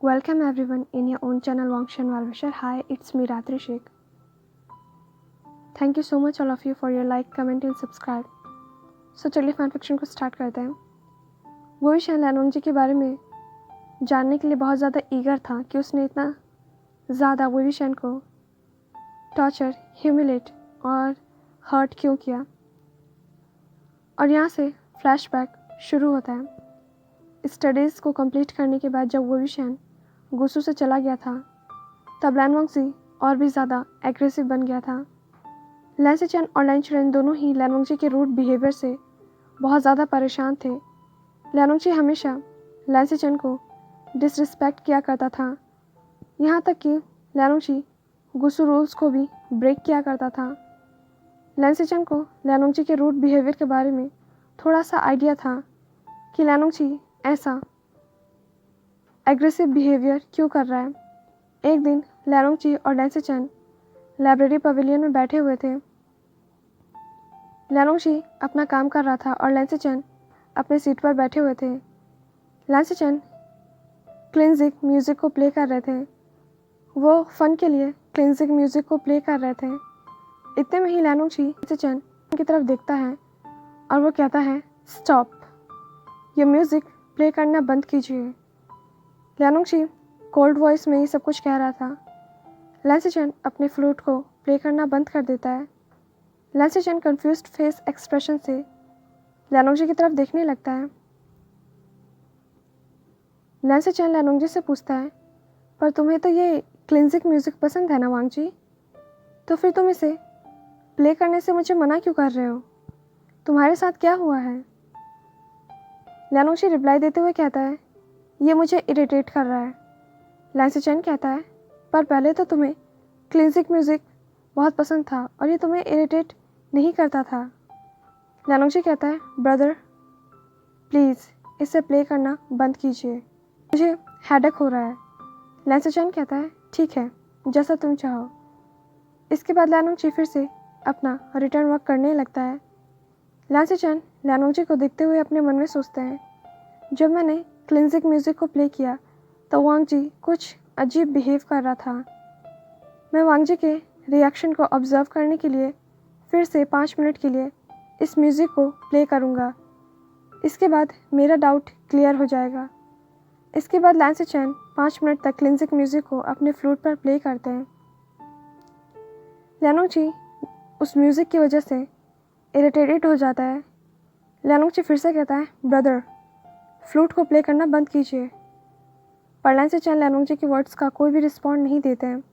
Welcome everyone in your own channel Wangshan Walvisher. Hi, it's me Ratri Sheikh. Thank you so much all of you for your like, comment and subscribe. So चलिए fan fiction को start करते हैं। वो भी शान लैनोंग जी के बारे में जानने के लिए बहुत ज़्यादा ईगर था कि उसने इतना ज़्यादा वो भी शान को टॉर्चर, ह्यूमिलेट और हर्ट क्यों किया। और यहाँ से फ्लैशबैक शुरू होता है। स्टडीज़ को कंप्लीट करने के बाद जब वो भी शान गुस्सू से चला गया था तब लैनोंग जी और भी ज़्यादा एग्रेसिव बन गया था। लैंसी चैन और लैन चुरेन दोनों ही लैनोंग जी के रूड बिहेवियर से बहुत ज़्यादा परेशान थे। लैनोंग जी हमेशा लैंसी चैन को डिसरिस्पेक्ट किया करता था, यहाँ तक कि लैनोंग जी गुस्सू रूल्स को भी ब्रेक किया करता था। लैंसी चैन को लैनोंग जी के रूड बिहेवियर के बारे में थोड़ा सा आइडिया था कि लैनोंग जी ऐसा एग्रेसिव बिहेवियर क्यों कर रहा है। एक दिन लैनोंग जी और लैंसी चैन लाइब्रेरी पवेलियन में बैठे हुए थे। लैनोंग जी अपना काम कर रहा था और लैंसी चैन अपने सीट पर बैठे हुए थे। लैंसी चैन क्लिंजिक म्यूज़िक को प्ले कर रहे थे। वो फ़न के लिए क्लिंजिक म्यूज़िक को प्ले कर रहे थे। इतने में ही लैनोंग जी लैंसी चैन की तरफ देखता है और वो कहता है, स्टॉप, ये म्यूज़िक प्ले करना बंद कीजिए। लैनोंग जी कोल्ड वॉइस में ही सब कुछ कह रहा था। लैंसी चैन अपने फ्लूट को प्ले करना बंद कर देता है। लैंसी चैन कंफ्यूज्ड फेस एक्सप्रेशन से लैनोंग जी की तरफ देखने लगता है। लैंसी चैन लैनोंग जी से पूछता है, पर तुम्हें तो ये क्लिंजिक म्यूज़िक पसंद है ना वांग जी, तो फिर तुम इसे प्ले करने से मुझे मना क्यों कर रहे हो? तुम्हारे साथ क्या हुआ है? लैनोंग जी रिप्लाई देते हुए कहता है, ये मुझे इरिटेट कर रहा है। लैंसी चैन कहता है, पर पहले तो तुम्हें क्लिंजिक म्यूज़िक बहुत पसंद था और ये तुम्हें इरिटेट नहीं करता था। लैनोंग जी कहता है, ब्रदर प्लीज़ इसे प्ले करना बंद कीजिए, मुझे हेडेक हो रहा है। लैंसी चैन कहता है, ठीक है, जैसा तुम चाहो। इसके बाद लैनोंग जी फिर से अपना रिटर्न वर्क करने लगता है। लैंसी चैन लैनोंग जी को देखते हुए अपने मन में सोचते हैं, जब मैंने क्लिंजिक म्यूज़िक को प्ले किया तो वांग जी कुछ अजीब बिहेव कर रहा था। मैं वांग जी के रिएक्शन को ऑब्ज़र्व करने के लिए फिर से 5 मिनट के लिए इस म्यूज़िक को प्ले करूँगा। इसके बाद मेरा डाउट क्लियर हो जाएगा। इसके बाद लैंसी चैन 5 मिनट तक क्लिंजिक म्यूज़िक को अपने फ्लूट पर प्ले करते हैं। लैनोंग जी उस म्यूज़िक की वजह से इरिटेटेड हो जाता है। लैनोंग जी फिर से कहता है, ब्रदर फ्लूट को प्ले करना बंद कीजिए। पर लैंसी चैन लैनोंग जी के वर्ड्स का कोई भी रिस्पॉन्ड नहीं देते हैं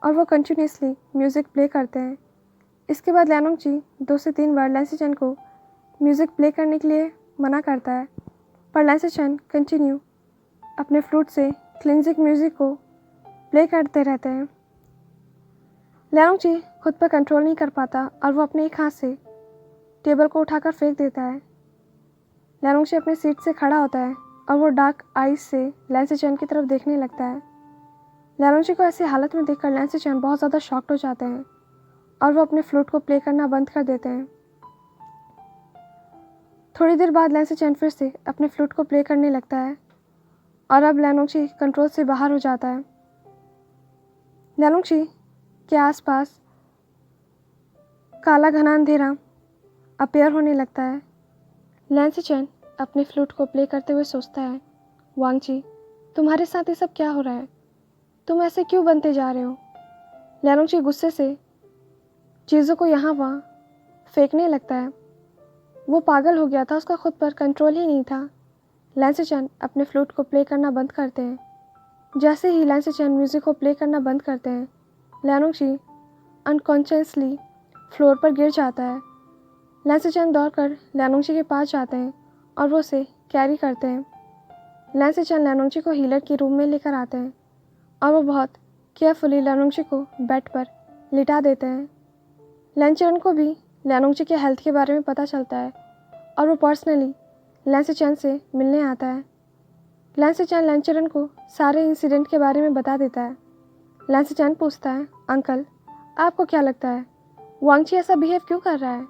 और वो कंटिन्यूसली म्यूज़िक प्ले करते हैं। इसके बाद लैनोंग जी 2 से 3 बार लैंसी चैन को म्यूज़िक प्ले करने के लिए मना करता है, पर लैंसी चैन कंटिन्यू अपने फ्लूट से क्लिंजिक म्यूज़िक को प्ले करते रहते हैं। लैनोंग जी खुद पर कंट्रोल नहीं कर पाता और वो अपने एक हाथ से टेबल को उठाकर फेंक देता है। लैनोंग जी अपने सीट से खड़ा होता है और वो डार्क आइज से लैंसी चैन की तरफ देखने लगता है। लैनोंग जी को ऐसी हालत में देखकर लैंसी चैन बहुत ज़्यादा शॉक्ड हो जाते हैं और वो अपने फ्लूट को प्ले करना बंद कर देते हैं। थोड़ी देर बाद लैंसी चैन फिर से अपने फ्लूट को प्ले करने लगता है और अब लैनोंग जी कंट्रोल से बाहर हो जाता है। लैनोंग जी के आसपास काला घना अंधेरा अपेयर होने लगता है। लैंसी चैन अपने फ्लूट को प्ले करते हुए सोचता है, वांग जी तुम्हारे साथ ये सब क्या हो रहा है? तुम ऐसे क्यों बनते जा रहे हो? लैनोंग जी गुस्से से चीज़ों को यहाँ वहाँ फेंकने लगता है। वो पागल हो गया था, उसका खुद पर कंट्रोल ही नहीं था। लैंसी चैन अपने फ्लूट को प्ले करना बंद करते हैं। जैसे ही लैंसी चैन म्यूज़िक को प्ले करना बंद करते हैं, लैनोंग जी अनकॉन्शियसली फ्लोर पर गिर जाता है। लैंसी चैन दौड़कर लैनोंग जी के पास जाते हैं और वो उसे कैरी करते हैं। लैंसी चैन लैनोंग जी को हीलर के रूम में लेकर आते हैं और वो बहुत केयरफुली लैनोंग जी को बेड पर लिटा देते हैं। लैंचरन को भी लैनोंग जी के हेल्थ के बारे में पता चलता है और वो पर्सनली लैंसी चैन से मिलने आता है। लैंसी चैन लैंचरन को सारे इंसिडेंट के बारे में बता देता है। लैंसी चैन पूछता है, अंकल आपको क्या लगता है वांग जी ऐसा बिहेव क्यों कर रहा है?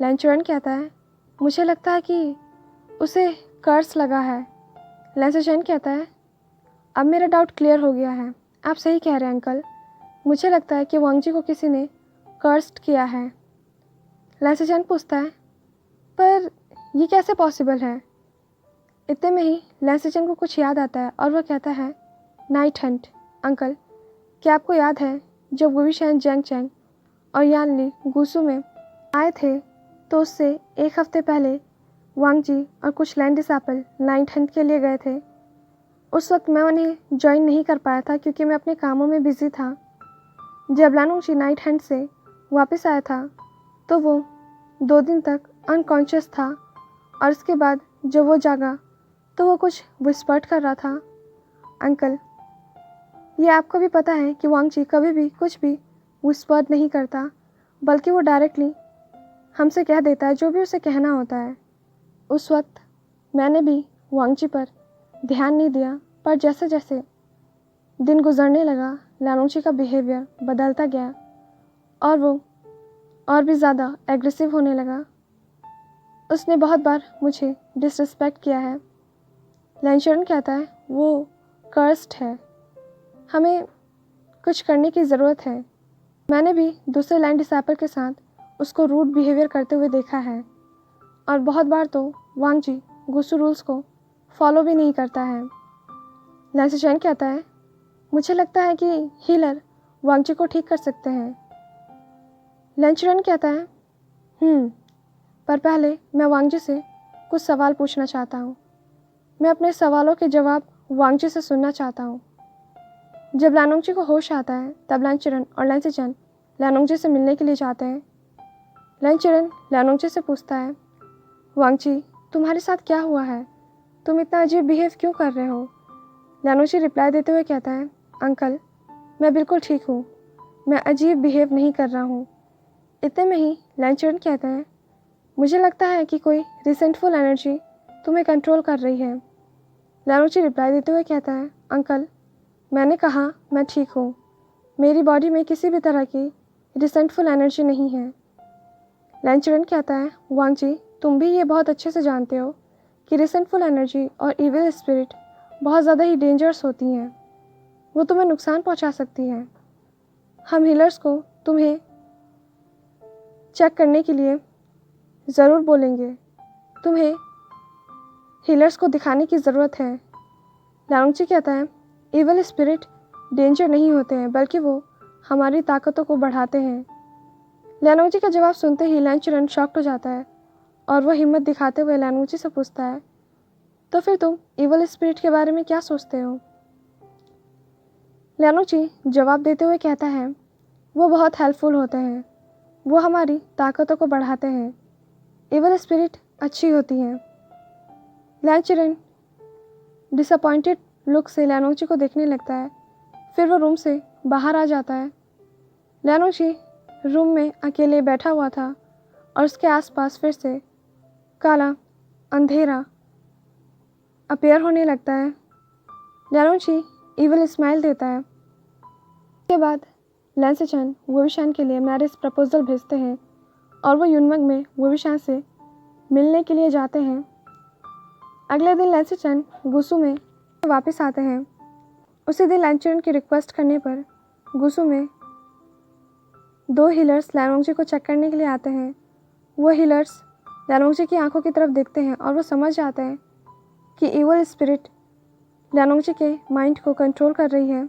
लैंचरन कहता है, मुझे लगता है कि उसे कर्स लगा है। लैंसी चैन कहता है, अब मेरा डाउट क्लियर हो गया है। आप सही कह रहे हैं अंकल। मुझे लगता है कि वांग जी को किसी ने कर्स्ड किया है। लैंसी चैन पूछता है, पर ये कैसे पॉसिबल है? इतने में ही लैंसी चैन को कुछ याद आता है और वह कहता है, नाइट हंट। अंकल, क्या आपको याद है जब गुविशैन जैंग चैंग और यान ली गुसू में आए थे तो उससे एक हफ्ते पहले वांग जी और कुछ लैंड डिसेबल नाइट हंट के लिए गए थे। उस वक्त मैं उन्हें ज्वाइन नहीं कर पाया था क्योंकि मैं अपने कामों में बिजी था। जब लानुंग जी नाइट हंट से वापस आया था तो वो 2 दिन तक अनकॉन्शियस था और उसके बाद जब वो जागा तो वो कुछ विस्पर्ट कर रहा था। अंकल, ये आपको भी पता है कि वांग जी कभी भी कुछ भी विस्पर्ट नहीं करता, बल्कि वो डायरेक्टली हमसे कह देता है जो भी उसे कहना होता है। उस वक्त मैंने भी वांग जी पर ध्यान नहीं दिया, पर जैसे जैसे दिन गुजरने लगा लानुंग जी का बिहेवियर बदलता गया और वो और भी ज़्यादा एग्रेसिव होने लगा। उसने बहुत बार मुझे डिसरिस्पेक्ट किया है। लैंशरन कहता है वो कर्स्ड है, हमें कुछ करने की ज़रूरत है। मैंने भी दूसरे लैंड डिसेबल के साथ उसको रूड बिहेवियर करते हुए देखा है और बहुत बार तो वांग जी गुसू रूल्स को फॉलो भी नहीं करता है। लैंसी चैन कहता है, मुझे लगता है कि हीलर वांग जी को ठीक कर सकते हैं। लैंचरन कहता है, पर पहले मैं वांग जी से कुछ सवाल पूछना चाहता हूँ। मैं अपने सवालों के जवाब वांग जी से सुनना चाहता हूँ। जब लानुंग जी को होश आता है तब लैंचरन और लैंसी चैन लानुंग जी से मिलने के लिए जाते हैं। लैंचरन लानुंग जी से पूछता है, वांग जी, तुम्हारे साथ क्या हुआ है? तुम इतना अजीब बिहेव क्यों कर रहे हो? लानुंग जी रिप्लाई देते हुए कहता है, अंकल, मैं बिल्कुल ठीक हूँ, मैं अजीब बिहेव नहीं कर रहा हूँ। इतने में ही लैंचरन कहता है, मुझे लगता है कि कोई रिसेंटफुल एनर्जी तुम्हें कंट्रोल कर रही है। लानुंग जी रिप्लाई देते हुए कहता है, अंकल, मैंने कहा मैं ठीक हूँ, मेरी बॉडी में किसी भी तरह की रिसेंटफुल एनर्जी नहीं है। लैंचरन कहता है, वांग जी, तुम भी ये बहुत अच्छे से जानते हो कि रिसेंटफुल एनर्जी और इविल स्पिरिट बहुत ज़्यादा ही डेंजरस होती हैं। वो तुम्हें नुकसान पहुंचा सकती हैं। हम हीलर्स को तुम्हें चेक करने के लिए ज़रूर बोलेंगे। तुम्हें हीलर्स को दिखाने की ज़रूरत है। लानुंग जी कहता है, इविल स्पिरिट डेंजर नहीं होते हैं, बल्कि वो हमारी ताकतों को बढ़ाते हैं। लानुंग जी का जवाब सुनते ही लैंचरन शॉक्ड हो जाता है और वह हिम्मत दिखाते हुए लानुंग जी से पूछता है, तो फिर तुम इविल स्पिरिट के बारे में क्या सोचते हो? लानुंग जी जवाब देते हुए कहता है, वो बहुत हेल्पफुल होते हैं, वो हमारी ताकतों को बढ़ाते हैं। इविल स्पिरिट अच्छी होती हैं। लैंचरन डिसअपॉइंटेड लुक से लानुंग जी को देखने लगता है। फिर वो रूम से बाहर आ जाता है। लानुंग जी रूम में अकेले बैठा हुआ था और उसके आसपास फिर से काला अंधेरा अपीयर होने लगता है। लानुंग जी इविल स्माइल देता है। उसके बाद लैंसी चैन वुविशान के लिए मैरिज प्रपोजल भेजते हैं और वो यूनमंग में वुविशान से मिलने के लिए जाते हैं। अगले दिन लैंसी चैन गुसू में वापस आते हैं। उसी दिन लैंचरन की रिक्वेस्ट करने पर गुसू में 2 हीलर्स लानुंग जी को चेक करने के लिए आते हैं। वो हीलर्स लानुंग जी की आंखों की तरफ देखते हैं और वो समझ जाते हैं कि इविल स्पिरिट लानुंग जी के माइंड को कंट्रोल कर रही है।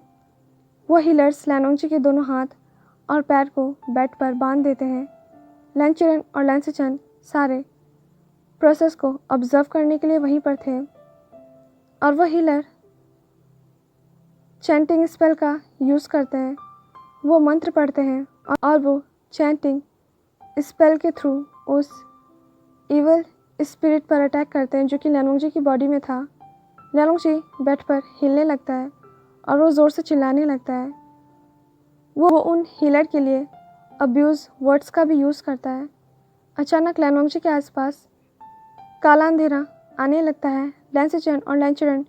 वो हीलर्स लानुंग जी के दोनों हाथ और पैर को बेड पर बांध देते हैं। लैंचरन और लैंसी चैन सारे प्रोसेस को ऑब्जर्व करने के लिए वहीं पर थे और वो हीलर चैंटिंग स्पेल का यूज़ करते हैं। वो मंत्र पढ़ते हैं और वो चैंटिंग स्पेल के थ्रू उस इविल स्पिरिट पर अटैक करते हैं जो कि लानुंग जी की बॉडी में था। लानुंग जी बेड पर हिलने लगता है और वो ज़ोर से चिल्लाने लगता है। वो उन हीलर के लिए अब्यूज़ वर्ड्स का भी यूज़ करता है। अचानक लानुंग जी के आसपास काला अंधेरा आने लगता है। लैंसी चैन और लैंचरन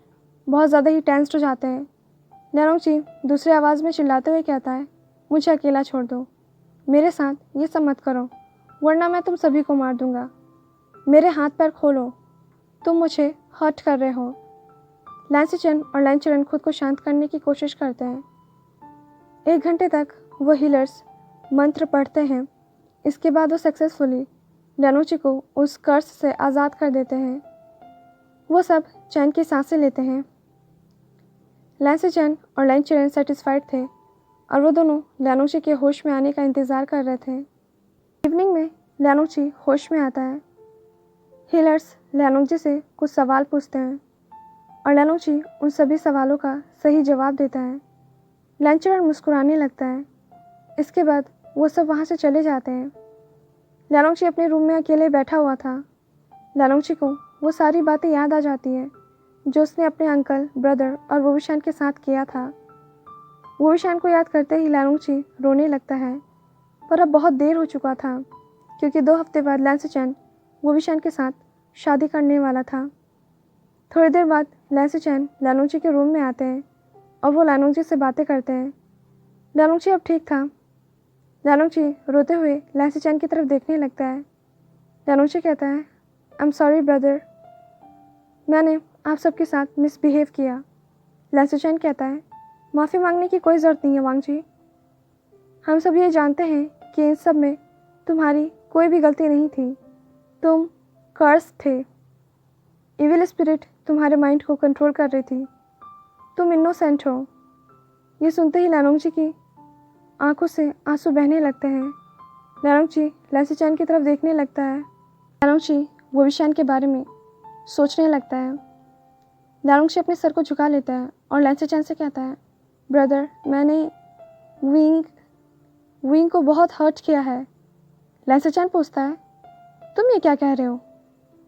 बहुत ज़्यादा ही टेंस्ड हो जाते हैं। लानुंग जी दूसरी आवाज़ में चिल्लाते हुए कहता है, मुझे अकेला छोड़ दो, मेरे साथ ये सब मत करो, वरना मैं तुम सभी को मार दूंगा। मेरे हाथ पैर खोलो, तुम मुझे हर्ट कर रहे हो। लैंसी चैन और लैन चरण खुद को शांत करने की कोशिश करते हैं। 1 घंटे तक वो हीलर्स मंत्र पढ़ते हैं। इसके बाद वो सक्सेसफुली लैनोची को उस कर्स से आज़ाद कर देते हैं। वो सब चैन की सांसें लेते हैं। लैंसी चैन और लैन चरण सेटिस्फाइड थे और वो दोनों लैनोची के होश में आने का इंतज़ार कर रहे थे। इवनिंग में लैनोची होश में आता है। हीलर्स लैनोची से कुछ सवाल पूछते हैं और लैनोची उन सभी सवालों का सही जवाब देता है। लैन चरण मुस्कुराने लगता है। इसके बाद वो सब वहाँ से चले जाते हैं। लैनोची अपने रूम में अकेले बैठा हुआ था। लैनोची को वो सारी बातें याद आ जाती है जो उसने अपने अंकल, ब्रदर और वोविशान के साथ किया था। वोविशान को याद करते ही लैनोची रोने लगता है, पर अब बहुत देर हो चुका था क्योंकि 2 हफ्ते बाद लैंसी चैन वोविशान के साथ शादी करने वाला था। थोड़ी देर बाद लैंसी चैन लैनोची के रूम में आते हैं और वो लैनोची से बातें करते हैं। लैनोची अब ठीक था। लैनोची रोते हुए लैंसी चैन की तरफ देखने लगता है। लैनोची कहता है, आई एम सॉरी ब्रदर, मैंने आप सबके साथ मिसबिहेव किया। लैंसी चैन कहता है, माफ़ी मांगने की कोई ज़रूरत नहीं है वांग जी। हम सब ये जानते हैं कि इन सब में तुम्हारी कोई भी गलती नहीं थी। तुम कर्स थे। इविल स्पिरिट तुम्हारे माइंड को कंट्रोल कर रही थी। तुम इनोसेंट हो। ये सुनते ही लैनोची की आंखों से आंसू बहने लगते हैं। लैनोची लैंसी चैन की तरफ देखने लगता है। लैनोची वोविशान के बारे में सोचने लगता है। लैनोची अपने सर को झुका लेता है और लैंसी चैन से कहता है, ब्रदर, मैंने विंग को बहुत हर्ट किया है। लैंसी चैन पूछता है, तुम ये क्या कह रहे हो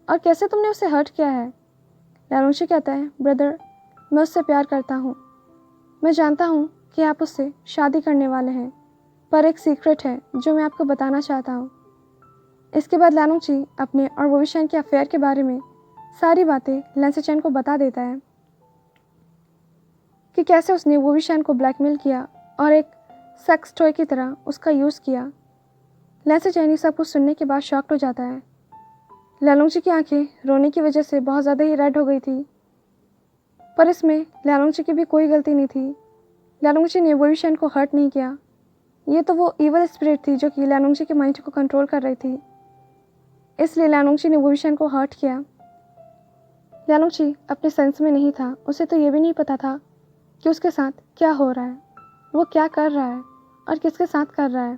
और कैसे तुमने उसे हर्ट किया है? लैनोची कहता है, ब्रदर, मैं उससे प्यार करता हूँ। मैं जानता हूँ कि आप उससे शादी करने वाले हैं, पर एक सीक्रेट है जो मैं आपको बताना चाहता हूँ। इसके बाद लैनोची अपने और वोविशान के अफेयर के बारे में सारी बातें लैंसी चैन को बता देता है कि कैसे उसने वोविशान को ब्लैकमेल किया और एक सेक्स टॉय की तरह उसका यूज़ किया। लैंसी चैन ये सब कुछ सुनने के बाद शॉक्ड हो जाता है। लैनोची की आंखें रोने की वजह से बहुत ज़्यादा ही रेड हो गई थी, पर इसमें लैनोची की भी कोई गलती नहीं थी। लैनोची ने वोविशान को हर्ट नहीं किया। ये तो वो इवल स्पिरिट थी जो कि लैनोची के माइंड को कंट्रोल कर रही थी, इसलिए लैनोची ने वोविशान को हर्ट किया। लैनोची अपने सेंस में नहीं था। उसे तो ये भी नहीं पता था कि उसके साथ क्या हो रहा है, वो क्या कर रहा है और किसके साथ कर रहा है।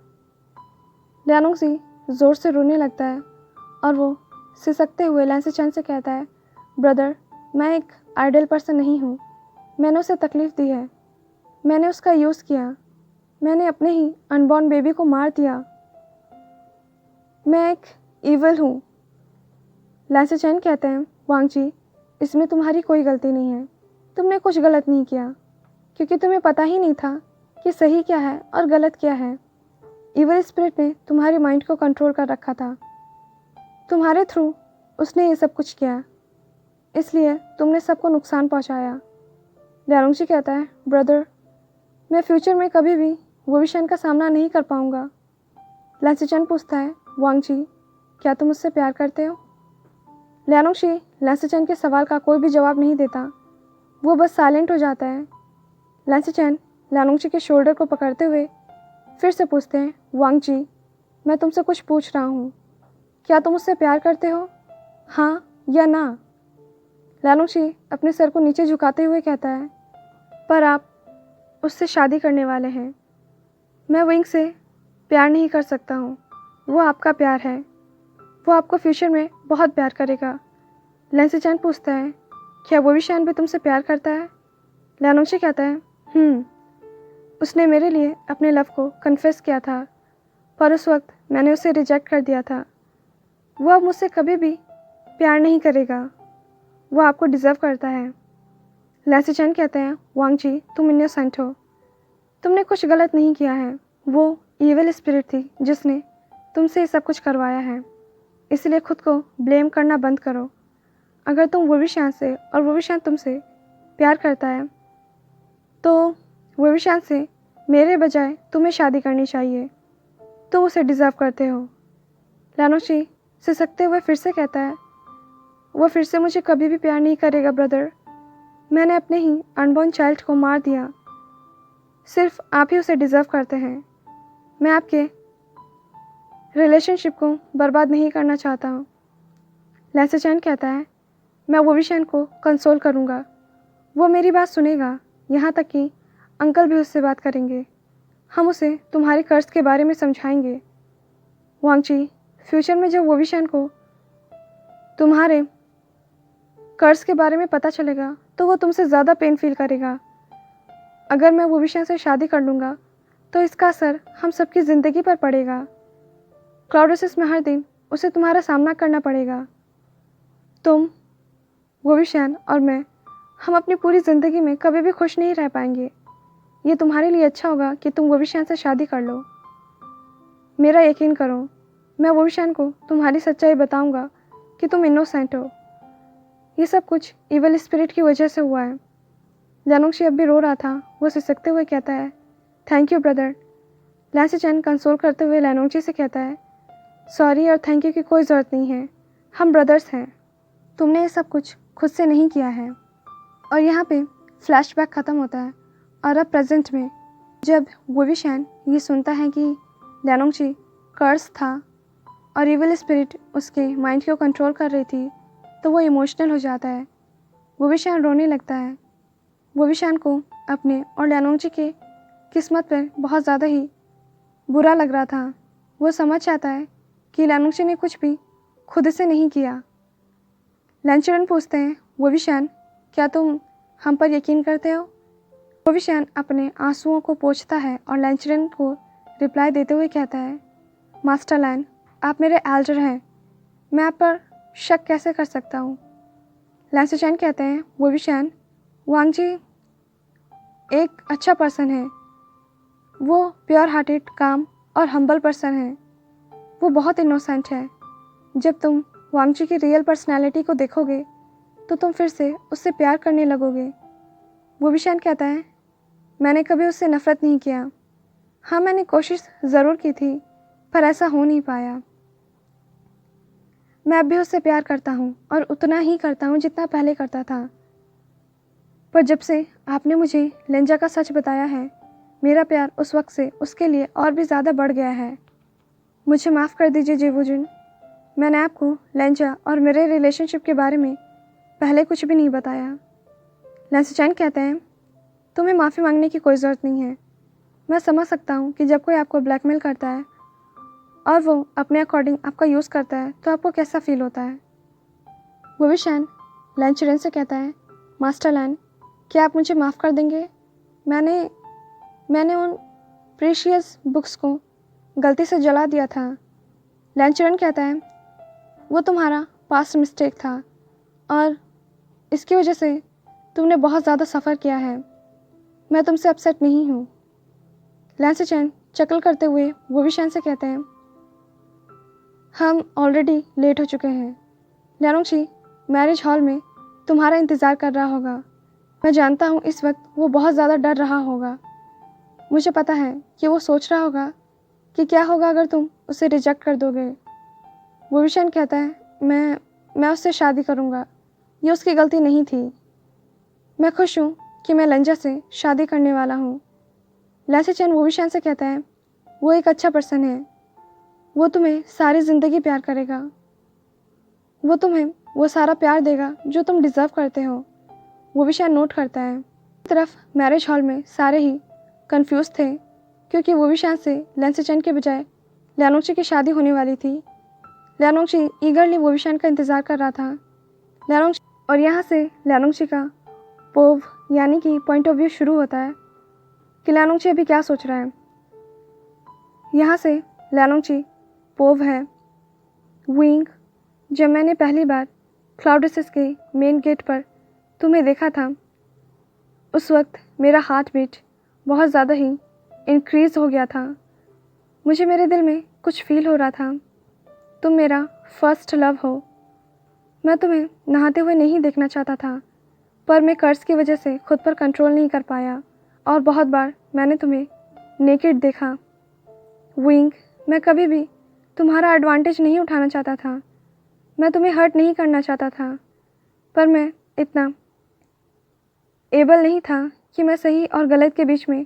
लैनोची ज़ोर से रोने लगता है और वो सिसकते हुए लैंसी चैन से कहता है, ब्रदर, मैं एक आइडियल पर्सन नहीं हूँ। मैंने उसे तकलीफ़ दी है। मैंने उसका यूज़ किया। मैंने अपने ही अनबॉर्न बेबी को मार दिया। मैं एक ईवल हूँ। लैंसी चैन कहते हैं, वांग जी, इसमें तुम्हारी कोई गलती नहीं है। तुमने कुछ गलत नहीं किया क्योंकि तुम्हें पता ही नहीं था कि सही क्या है और गलत क्या है। इवल स्पिरिट ने तुम्हारे माइंड को कंट्रोल कर रखा था। तुम्हारे थ्रू उसने ये सब कुछ किया, इसलिए तुमने सबको नुकसान पहुंचाया। लैनोची कहता है, ब्रदर, मैं फ्यूचर में कभी भी वोविशान का सामना नहीं कर पाऊंगा। लैंसी चैन पूछता है, वांग जी, क्या तुम उससे प्यार करते हो? लैनोची लैंसी चैन के सवाल का कोई भी जवाब नहीं देता। वो बस साइलेंट हो जाता है। लैंसी चैन लैनोची के शोल्डर को पकड़ते हुए फिर से पूछते हैं, वांग जी, मैं तुमसे कुछ पूछ रहा हूँ। क्या तुम उससे प्यार करते हो, हाँ या ना? लैनोची अपने सर को नीचे झुकाते हुए कहता है, पर आप उससे शादी करने वाले हैं। मैं विंग से प्यार नहीं कर सकता हूँ। वो आपका प्यार है। वो आपको फ्यूचर में बहुत प्यार करेगा। लैंसी चैन पूछता है, क्या वोविशान भी तुमसे प्यार करता है? लैनोची कहता है, उसने मेरे लिए अपने लव को कन्फेस किया था, पर उस वक्त मैंने उसे रिजेक्ट कर दिया था। वो अब मुझसे कभी भी प्यार नहीं करेगा। वो आपको डिज़र्व करता है। लैंसी चैन कहते हैं, वांग जी, तुम इनोसेंट हो। तुमने कुछ गलत नहीं किया है। वो ईविल स्पिरिट थी जिसने तुमसे ये सब कुछ करवाया है, इसलिए खुद को ब्लेम करना बंद करो। अगर तुम वोविशान से और वोविशान तुमसे प्यार करता है तो वोविशान से मेरे बजाय तुम्हें शादी करनी चाहिए। तुम उसे डिज़र्व करते हो। लैनोची सिसकते हुए फिर से कहता है, वो फिर से मुझे कभी भी प्यार नहीं करेगा ब्रदर। मैंने अपने ही अनबॉर्न चाइल्ड को मार दिया। सिर्फ आप ही उसे डिज़र्व करते हैं। मैं आपके रिलेशनशिप को बर्बाद नहीं करना चाहता हूँ। लैंसर चैन कहता है, मैं वोविशन को कंसोल करूँगा। वो मेरी बात सुनेगा, यहाँ तक कि अंकल भी उससे बात करेंगे। हम उसे तुम्हारे कर्ज के बारे में समझाएंगे। वांगची, फ्यूचर में जब वोविशन को तुम्हारे कर्ज के बारे में पता चलेगा तो वो तुमसे ज़्यादा पेन फील करेगा। अगर मैं वोविशन से शादी कर लूँगा तो इसका असर हम सबकी ज़िंदगी पर पड़ेगा। क्लाउडेसिस में हर दिन उसे तुम्हारा सामना करना पड़ेगा। तुम, वोविशन और मैं, हम अपनी पूरी ज़िंदगी में कभी भी खुश नहीं रह पाएंगे। ये तुम्हारे लिए अच्छा होगा कि तुम वोविशन से शादी कर लो। मेरा यकीन करो, मैं वोविशन को तुम्हारी सच्चाई बताऊंगा कि तुम इनोसेंट हो। ये सब कुछ इवल स्पिरिट की वजह से हुआ है। लैनोंगशी अब भी रो रहा था। वो सिसकते हुए कहता है, thank you brother. Lancer chain console करते हुए लैनोंगशी से कहता है, सॉरी और थैंक यू की कोई ज़रूरत नहीं है, हम ब्रदर्स हैं। तुमने ये सब कुछ खुद से नहीं किया है। और यहाँ पे फ्लैशबैक ख़त्म होता है और अब प्रेजेंट में जब वोविशन ये सुनता है कि लैनोंगशी कर्स था और इविल स्पिरिट उसके माइंड को कंट्रोल कर रही थी, तो वो इमोशनल हो जाता है। वोविशन रोने लगता है। वोविशन को अपने और लैनोंगशी के किस्मत पर बहुत ज़्यादा ही बुरा लग रहा था। वो समझ जाता है कि लैनोंगशी ने कुछ भी खुद से नहीं किया। लैंचरन पूछते हैं, वोविशन, क्या तुम हम पर यकीन करते हो? वोविशन अपने आंसुओं को पोंछता है और लैंचरन को रिप्लाई देते हुए कहता है, मास्टर लैन, आप मेरे एल्डर हैं, मैं आप पर शक कैसे कर सकता हूँ? लैंसर चैन कहते हैं, वोविशन, वांगजी एक अच्छा पर्सन है। वो प्योर हार्टेड, काम और हम्बल पर्सन है। वो बहुत इनोसेंट है। जब तुम वांगजी की रियल पर्सनैलिटी को देखोगे तो तुम फिर से उससे प्यार करने लगोगे। वोविशन कहता है, मैंने कभी उससे नफ़रत नहीं किया। हाँ, मैंने कोशिश ज़रूर की थी, पर ऐसा हो नहीं पाया। मैं अब भी उससे प्यार करता हूँ और उतना ही करता हूँ जितना पहले करता था। पर जब से आपने मुझे लेंजा का सच बताया है, मेरा प्यार उस वक्त से उसके लिए और भी ज़्यादा बढ़ गया है। मुझे माफ़ कर दीजिए जेवुजुन, मैंने आपको लेंजा और मेरे रिलेशनशिप के बारे में पहले कुछ भी नहीं बताया। लैंसर चैन कहते हैं, तुम्हें माफ़ी मांगने की कोई ज़रूरत नहीं है। मैं समझ सकता हूँ कि जब कोई आपको ब्लैकमेल करता है और वो अपने अकॉर्डिंग आपका यूज़ करता है तो आपको कैसा फील होता है। वोविशन लैंचरन से कहता है, मास्टर लैन, क्या आप मुझे माफ़ कर देंगे? मैंने उन प्रीशियस बुक्स को गलती से जला दिया था। लैंचरन कहता है, वो तुम्हारा पास्ट मिस्टेक था और इसकी वजह से तुमने बहुत ज़्यादा सफ़र किया है। मैं तुमसे अपसेट नहीं हूँ। लैंसर चैन चकल करते हुए वोविशन से कहते हैं, हम ऑलरेडी लेट हो चुके हैं। लैनोंगशी मैरिज हॉल में तुम्हारा इंतज़ार कर रहा होगा। मैं जानता हूँ इस वक्त वो बहुत ज़्यादा डर रहा होगा। मुझे पता है कि वो सोच रहा होगा कि क्या होगा अगर तुम उसे रिजेक्ट कर दोगे। वोविशन कहता है, मैं उससे शादी करूँगा। ये उसकी गलती नहीं थी। मैं खुश हूँ कि मैं लेंजा से शादी करने वाला हूँ। लैंसर चैन वोविशन से कहता है, वो एक अच्छा पर्सन है। वो तुम्हें सारी ज़िंदगी प्यार करेगा। वो तुम्हें वो सारा प्यार देगा जो तुम डिज़र्व करते हो। वोविशन नोट करता है। एक तरफ मैरिज हॉल में सारे ही कंफ्यूज थे क्योंकि वोविशन से लैंसर चैन के बजाय लैनोंगशी की शादी होने वाली थी। लैनोंगशी ईगरली वोविशन का इंतज़ार कर रहा था। और यहाँ से लैनोंगशी का पोव यानी कि पॉइंट ऑफ व्यू शुरू होता है कि लैनोंगशी अभी क्या सोच रहा है। यहाँ से लैनोंगशी पोव है। विंग, जब मैंने पहली बार क्लाउडेसिस के मेन गेट पर तुम्हें देखा था, उस वक्त मेरा हार्ट बीट बहुत ज़्यादा ही इंक्रीज़ हो गया था। मुझे मेरे दिल में कुछ फील हो रहा था। तुम मेरा फर्स्ट लव हो। मैं तुम्हें नहाते हुए नहीं देखना चाहता था, पर मैं कर्ज की वजह से खुद पर कंट्रोल नहीं कर पाया और बहुत बार मैंने तुम्हें नेकेड देखा। विंग, मैं कभी भी तुम्हारा एडवांटेज नहीं उठाना चाहता था। मैं तुम्हें हर्ट नहीं करना चाहता था, पर मैं इतना एबल नहीं था कि मैं सही और गलत के बीच में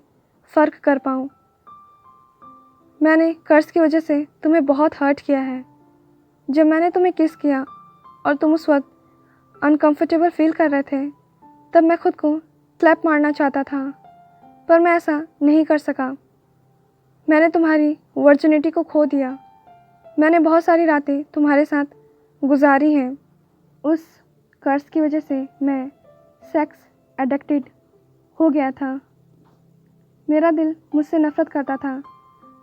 फ़र्क कर पाऊँ। मैंने कर्ज की वजह से तुम्हें बहुत हर्ट किया है। जब मैंने तुम्हें किस किया और तुम उस वक्त अनकंफर्टेबल फील कर रहे थे, तब मैं खुद को स्लैप मारना चाहता था, पर मैं ऐसा नहीं कर सका। मैंने तुम्हारी वर्जिनिटी को खो दिया। मैंने बहुत सारी रातें तुम्हारे साथ गुजारी हैं। उस कर्ज की वजह से मैं सेक्स एडिक्टेड हो गया था। मेरा दिल मुझसे नफ़रत करता था,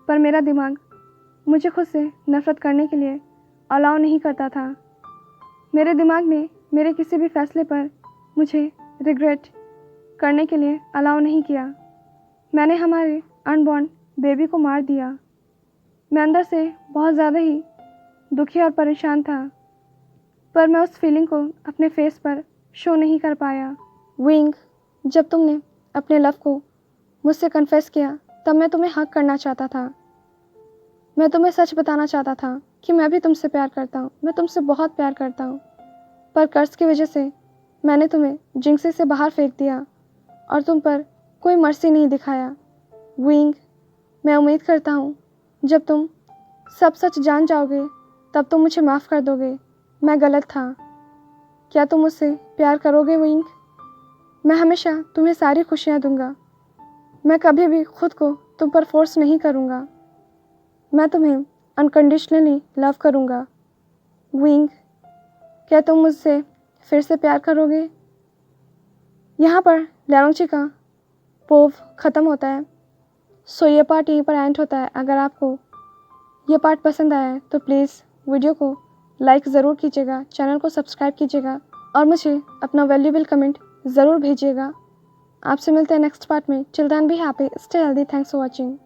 पर मेरा दिमाग मुझे खुद से नफ़रत करने के लिए अलाउ नहीं करता था। मेरे दिमाग ने मेरे किसी भी फैसले पर मुझे रिग्रेट करने के लिए अलाउ नहीं किया। मैंने हमारे अनबॉर्न बेबी को मार दिया। मैं अंदर से बहुत ज़्यादा ही दुखी और परेशान था, पर मैं उस फीलिंग को अपने फेस पर शो नहीं कर पाया। विंग, जब तुमने अपने लव को मुझसे कन्फेस किया, तब मैं तुम्हें हक करना चाहता था। मैं तुम्हें सच बताना चाहता था कि मैं भी तुमसे प्यार करता हूँ। मैं तुमसे बहुत प्यार करता हूँ, पर कर्ज की वजह से मैंने तुम्हें जिंक्सी से बाहर फेंक दिया और तुम पर कोई मर्सी नहीं दिखाया। विंग, मैं उम्मीद करता हूँ जब तुम सब सच जान जाओगे तब तुम मुझे माफ़ कर दोगे। मैं गलत था। क्या तुम मुझसे प्यार करोगे विंग? मैं हमेशा तुम्हें सारी खुशियाँ दूंगा। मैं कभी भी खुद को तुम पर फोर्स नहीं करूँगा। मैं तुम्हें अनकंडीशनली लव करूँगा। विंग, क्या तुम मुझसे फिर से प्यार करोगे? यहाँ पर लैरोंगची का पोव ख़त्म होता है। सो ये पार्ट यहीं पर एंड होता है। अगर आपको ये पार्ट पसंद आया है तो प्लीज़ वीडियो को लाइक ज़रूर कीजिएगा, चैनल को सब्सक्राइब कीजिएगा और मुझे अपना वैल्यूएबल कमेंट ज़रूर भेजिएगा। आपसे मिलते हैं नेक्स्ट पार्ट में। Till then be happy, stay healthy, thanks for watching.